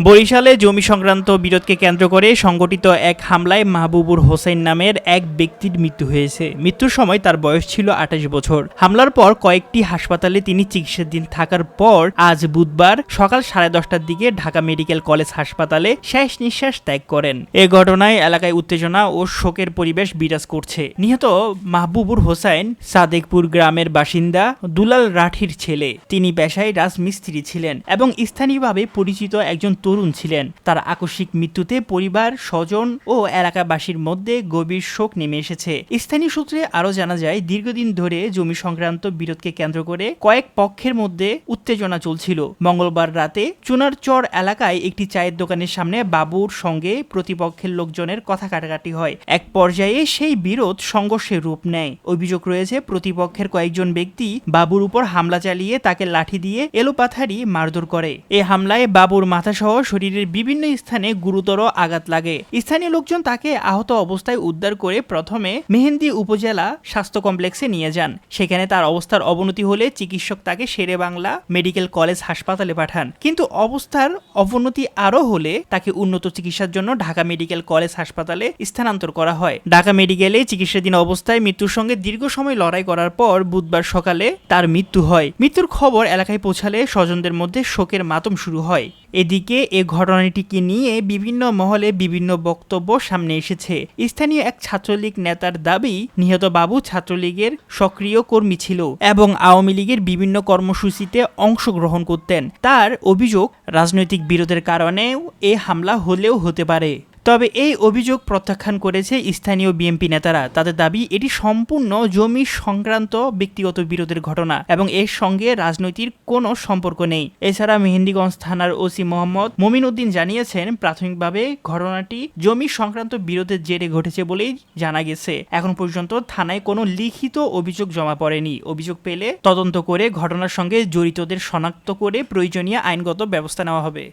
বরিশালে জমি সংক্রান্ত বিরোধকে কেন্দ্র করে সংগঠিত এক হামলায় মাহবুবুর হোসেন নামের এক ব্যক্তির মৃত্যু হয়েছে। মৃত্যুর সময় তার বয়স ছিল ২৮ বছর। হামলার পর কয়েকটি হাসপাতালে তিনি চিকিৎসাধীন থাকার পর আজ বুধবার সকাল 10:30টার দিকে ঢাকা মেডিকেল কলেজ হাসপাতালে শেষ নিঃশ্বাস ত্যাগ করেন। এ ঘটনায় এলাকায় উত্তেজনা ও শোকের পরিবেশ বিরাজ করছে। নিহত মাহবুবুর হোসেন সাদেকপুর গ্রামের বাসিন্দা দুলাল রাঠির ছেলে। তিনি পেশায় রাজমিস্ত্রি ছিলেন এবং স্থানীয়ভাবে পরিচিত একজন তরুণ ছিলেন। তার আকস্মিক মৃত্যুতে পরিবার, স্বজন ও এলাকাবাসীর মধ্যে গভীর শোক নেমে এসেছে। স্থানীয় সূত্রে আরও জানা যায়, দীর্ঘদিন ধরে জমি সংক্রান্ত বিরোধকে কেন্দ্র করে কয়েক পক্ষের মধ্যে উত্তেজনা চলছিল। মঙ্গলবার রাতে চুনারচর এলাকায় একটি চায়ের দোকানের সামনে বাবুর সঙ্গে প্রতিপক্ষের লোকজনের কথা কাটাকাটি হয়। এক পর্যায়ে সেই বিরোধ সংঘর্ষের রূপ নেয়। অভিযোগ রয়েছে, প্রতিপক্ষের কয়েকজন ব্যক্তি বাবুর উপর হামলা চালিয়ে তাকে লাঠি দিয়ে এলোপাথারি মারধর করে। এ হামলায় বাবুর মাথাসহ শরীরের বিভিন্ন স্থানে গুরুতর আঘাত লাগে। স্থানীয় লোকজন তাকে আহত অবস্থায় উদ্ধার করে প্রথমে মেহেন্দি উপজেলা স্বাস্থ্য কমপ্লেক্সে নিয়ে যান। সেখানে তার অবস্থার অবনতি হলে চিকিৎসক তাকে শেরে বাংলা মেডিকেল কলেজ হাসপাতালে পাঠান। কিন্তু অবস্থার অবনতি আরও হলে তাকে উন্নত চিকিৎসার জন্য ঢাকা মেডিকেল কলেজ হাসপাতালে স্থানান্তর করা হয়। ঢাকা মেডিকেলে চিকিৎসাধীন অবস্থায় মৃত্যুর সঙ্গে দীর্ঘ সময় লড়াই করার পর বুধবার সকালে তার মৃত্যু হয়। মৃত্যুর খবর এলাকায় পৌঁছালে স্বজনদের মধ্যে শোকের মাতম শুরু হয়। এদিকে এ ঘটনাটিকে নিয়ে বিভিন্ন মহলে বিভিন্ন বক্তব্য সামনে এসেছে। স্থানীয় এক ছাত্রলীগ নেতার দাবি, নিহত বাবু ছাত্রলীগের সক্রিয় কর্মী ছিল এবং আওয়ামী লীগের বিভিন্ন কর্মসূচিতে অংশগ্রহণ করতেন। তার অভিযোগ, রাজনৈতিক বিরোধের কারণেও এ হামলা হলেও হতে পারে। তবে এই অভিযোগ প্রত্যাখ্যান করেছে স্থানীয় বিএনপি নেতারা। তাদের দাবি, এটি সম্পূর্ণ জমি সংক্রান্ত ব্যক্তিগত বিরোধের ঘটনা এবং এর সঙ্গে রাজনৈতিক কোনো সম্পর্ক নেই। এছাড়া মেহেন্দিগঞ্জ থানার ওসি মোহাম্মদ মমিন উদ্দিন জানিয়েছেন, প্রাথমিকভাবে ঘটনাটি জমি সংক্রান্ত বিরোধের জেরে ঘটেছে বলেই জানা গেছে। এখন পর্যন্ত থানায় কোনো লিখিত অভিযোগ জমা পড়েনি। অভিযোগ পেলে তদন্ত করে ঘটনার সঙ্গে জড়িতদের শনাক্ত করে প্রয়োজনীয় আইনগত ব্যবস্থা নেওয়া হবে।